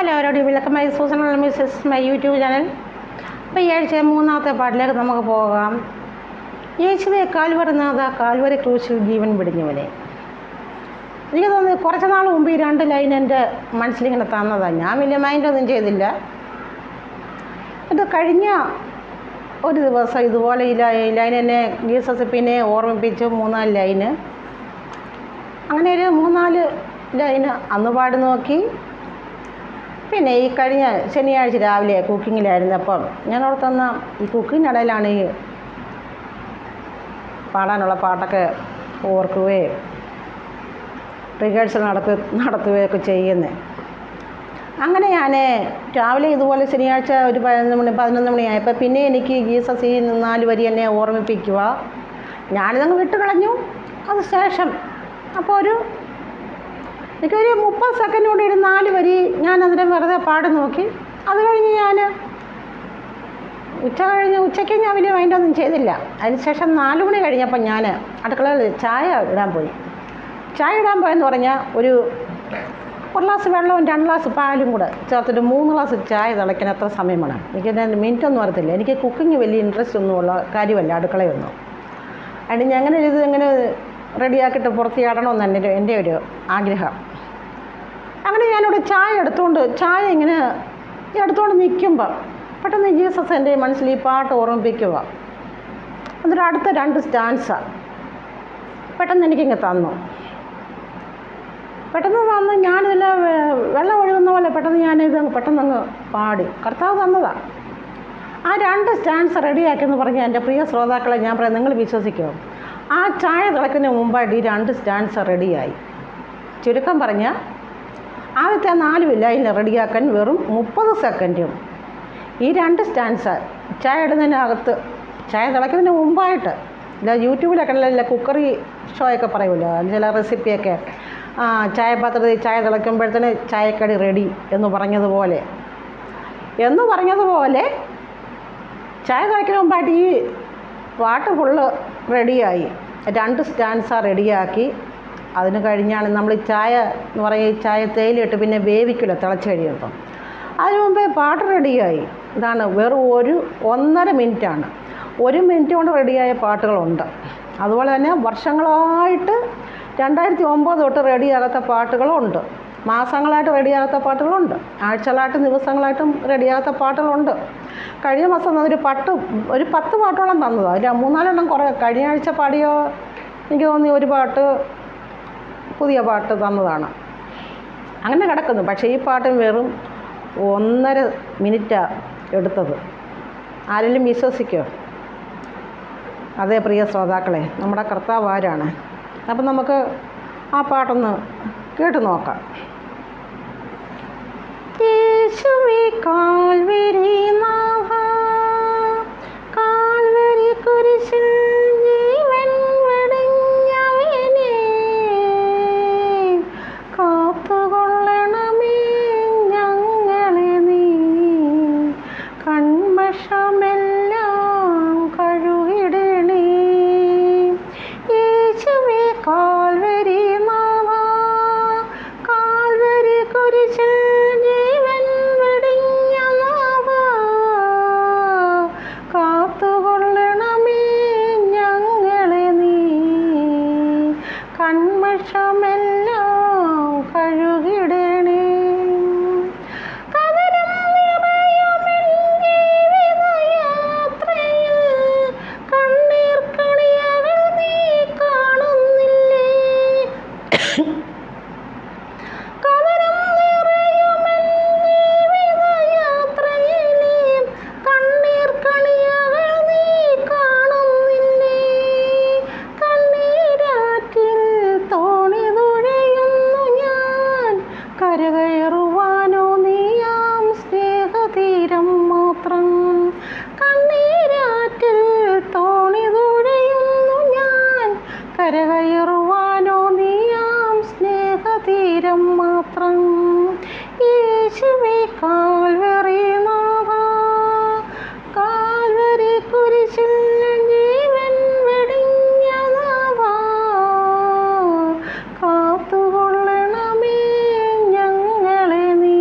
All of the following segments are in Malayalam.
Hello everybody, welcome my Susan and Mrs. my YouTube channel. അപ്പോൾ ഈ ആഴ്ച മൂന്നാമത്തെ പാട്ടിലേക്ക് നമുക്ക് പോകാം. യേശുവേ കാൽവരിനാഥ കാൽവരി ക്രൂശിൽ ജീവൻ പിടിഞ്ഞവനെ. എനിക്ക് തോന്നുന്നു കുറച്ച് നാൾ മുമ്പ് ഈ രണ്ട് ലൈൻ എൻ്റെ മനസ്സിലിങ്ങനെ തന്നതാണ്. ഞാൻ വലിയ മൈൻഡൊന്നും ചെയ്തില്ല. ഇത് കഴിഞ്ഞ ഒരു ദിവസം ഇതുപോലെ ഈ ലൈൻ എന്നെ ജീസസ് പിന്നെ ഓർമ്മിപ്പിച്ചു. 3-4 ലൈന്, അങ്ങനെ ഒരു 3-4 ലൈന് അന്ന് പാടി നോക്കി. പിന്നെ ഈ കഴിഞ്ഞ ശനിയാഴ്ച രാവിലെ കുക്കിങ്ങിലായിരുന്നപ്പം ഞാൻ ഓർത്തുന്ന ഈ കുക്കിങ്ങിനിടയിലാണ് ഈ പാടാനുള്ള പാട്ടൊക്കെ ഓർക്കുകയും റിഹേഴ്സൽ നടത്തുകയൊക്കെ ചെയ്യുന്നത്. അങ്ങനെ ഞാൻ രാവിലെ ഇതുപോലെ ശനിയാഴ്ച ഒരു 11 മണിയായപ്പോൾ പിന്നെ എനിക്ക് ജീസസ് ഈ 4 വരി എന്നെ ഓർമ്മിപ്പിക്കുക. ഞാനിതങ്ങ് വിട്ട് കളഞ്ഞു. അത് ശേഷം അപ്പോൾ എനിക്കൊരു 30 സെക്കൻഡ് കൂടി ഒരു 4 വരി ഞാൻ അതിനെ വെറുതെ പാടി നോക്കി. അത് കഴിഞ്ഞ് ഞാൻ ഉച്ചയ്ക്ക് ഞാൻ വലിയ മൈൻഡൊന്നും ചെയ്തില്ല. അതിനുശേഷം 4 മണി കഴിഞ്ഞപ്പോൾ ഞാൻ അടുക്കളയിൽ ചായ ഇടാൻ പോയെന്ന് പറഞ്ഞാൽ ഒരു ഗ്ലാസ് വെള്ളവും 2 ഗ്ലാസ് പാലും കൂടെ ചേർത്തിട്ട് 3 ഗ്ലാസ് ചായ തിളയ്ക്കാൻ എത്ര സമയം വേണം? എനിക്ക് മിനിറ്റൊന്നും അറിയത്തില്ല. എനിക്ക് കുക്കിംഗ് വലിയ ഇൻട്രസ്റ്റ് ഒന്നുമുള്ള കാര്യമല്ല, അടുക്കളയൊന്നും. അതിന് ഞാൻ ഇങ്ങനെ റെഡിയാക്കിയിട്ട് പുറത്ത് ചാടണമെന്ന് എൻ്റെ ഒരു ആഗ്രഹം. അങ്ങനെ ഞാനിവിടെ ചായ ഇങ്ങനെ എടുത്തുകൊണ്ട് നിൽക്കുമ്പോൾ പെട്ടെന്ന് ജീസസ് എൻ്റെ മനസ്സിൽ ഈ പാട്ട് ഓർമ്മിപ്പിക്കുക. എന്നിട്ട് അടുത്ത 2 സ്റ്റാൻസ പെട്ടെന്ന് എനിക്കിങ്ങ് തന്നു. ഞാനിതിൽ വെള്ളം ഒഴുകുന്ന പോലെ പെട്ടെന്നങ്ങ് പാടി. കർത്താവ് തന്നതാണ്. ആ 2 സ്റ്റാൻസ് റെഡിയാക്കിയെന്ന് പറഞ്ഞാൽ എൻ്റെ പ്രിയ ശ്രോതാക്കളെ ഞാൻ പറയാം, നിങ്ങൾ വിശ്വസിക്കുമോ? ആ ചായ തിളയ്ക്കുന്നതിന് മുമ്പായിട്ട് ഈ 2 സ്റ്റാൻസ് റെഡിയായി. ചുരുക്കം പറഞ്ഞാൽ ആദ്യത്തെ 4 ലൈന് റെഡിയാക്കാൻ വെറും 30 സെക്കൻഡും. ഈ 2 സ്റ്റാൻസ് ചായ ഇടുന്നതിനകത്ത് ചായ തിളയ്ക്കുന്നതിന് മുമ്പായിട്ട് ഇല്ല, യൂട്യൂബിലൊക്കെ ഉള്ള കുക്കറി ഷോയൊക്കെ പറയുമല്ലോ, ചില റെസിപ്പിയൊക്കെ, ചായപാത്രത്തിൽ ചായ തിളയ്ക്കുമ്പോഴത്തേന് ചായക്കടി റെഡി എന്ന് പറഞ്ഞതുപോലെ ചായ തിളയ്ക്കുന്നതിന് മുമ്പായിട്ട് ഈ പാട്ട് ഫുള്ള് റെഡിയായി. 2 സ്റ്റാൻസ റെഡിയാക്കി. അതിന് കഴിഞ്ഞാണ് നമ്മൾ ചായ എന്ന് പറയുക, ചായ തേയിലിട്ട് പിന്നെ വേവിക്കില്ല തിളച്ച് കഴിയുമ്പം. അതിന് മുമ്പേ പാട്ട് റെഡിയായി. ഇതാണ് വെറും 1.5 മിനിറ്റാണ്. 1 മിനിറ്റ് കൊണ്ട് റെഡിയായ പാട്ടുകളുണ്ട്. അതുപോലെ തന്നെ വർഷങ്ങളായിട്ട് 2009 തൊട്ട് റെഡിയാകാത്ത പാട്ടുകളുണ്ട്, മാസങ്ങളായിട്ട് റെഡിയാകാത്ത പാട്ടുകളുണ്ട്, ആഴ്ചകളായിട്ട് ദിവസങ്ങളായിട്ടും റെഡിയാകാത്ത പാട്ടുകളുണ്ട്. കഴിഞ്ഞ മാസം ഒരു 10 പാട്ടോളം തന്നതാണ്. അതിൽ 3-4 കുറേ കഴിഞ്ഞ ആഴ്ച പാടിയോ എനിക്ക് തോന്നി ഒരു പാട്ട് പുതിയ പാട്ട് തന്നതാണ്. അങ്ങനെ കിടക്കുന്നു. പക്ഷേ ഈ പാട്ടും വെറും 1.5 മിനിറ്റാണ് എടുത്തത്. ആരെങ്കിലും വിശ്വസിക്കുമോ? അതേ പ്രിയ ശ്രോതാക്കളെ, നമ്മുടെ കർത്താവ് ആരാണ്? അപ്പം നമുക്ക് ആ പാട്ടൊന്ന് കേട്ട് നോക്കാം. യേശുവേ കാൽവരി നാഥ കാൽവരി കുരിശിൽ ജീവൻ വെടിഞ്ഞവനെ, കാത്തുകൊള്ളണമേ ഞങ്ങളെ നീ, കൺമഷമെല്ലാം കഴുകിടണേ. യേശുവേ കാൽവരി നാഥ കാൽവരി കുരിശിൽ ജീവൻ വെടിഞ്ഞ നാഥ, കാത്തുകൊള്ളണമേ ഞങ്ങളെ നീ, കൺമഷമെല്ലാം കഴുകിടണേ. കവനം നിറയുമെൻ ജീവിതയാത്രയിൽ കണ്ണീർ കണിയകൾ നീ കാണുന്നില്ലേ? കവനം നിറയുമെൻ ജീവിതയാത്രയിൽ കണ്ണീർ കണിയകൾ നീ കാണുന്നില്ലേ? കണ്ണീരാറ്റിൽ തോണി തുഴയുന്നു ഞാൻ, കരകയറുവാനോ നീയാം സ്നേഹതീരം മാത്രം. കണ്ണീരാറ്റിൽ തോണി തുഴയുന്നു ഞാൻ, കരകയറുവാനോ നീയാം സ്നേഹതീരം മാത്രം. യേശുവേ കാൽവരി നാഥ കാൽവരി കുരിശിൽ ജീവൻ വെടിഞ്ഞ നാഥ, കാത്തുകൊള്ളണമേ ഞങ്ങളെ നീ,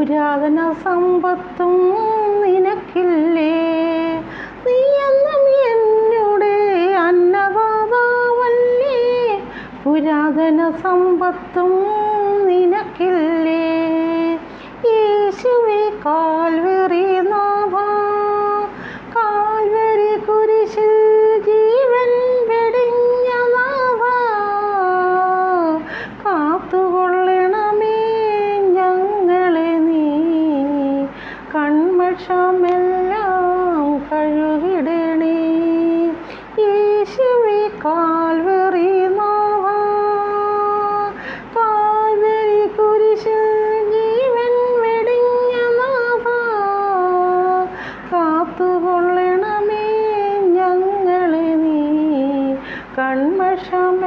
പുരാതന സമ്പത്തും നിനക്കില്ലേ? നീ എന്നും എന്നുടെ അന്നദാതാവല്ലേ? പുരാതന സമ്പത്തും നിനക്കില്ലേ? യേശുവേ കാൽവരി നാഥ, കാൽവരി കുരിശിൽ ജീവൻ വെടിഞ്ഞ നാഥ, കാത്തുകൊള്ളണമേ ഞങ്ങളെ നീ, കൺമഷമെല്ലാം കഴുകിടണേ. യേശുവേ കാൽവരി നാഥ, കാൽവരി കുരിശിൽ ജീവൻ വെടിഞ്ഞ നാഥ, കാത്തുകൊള്ളണമേ ഞങ്ങളെ നീ, കൺമഷമ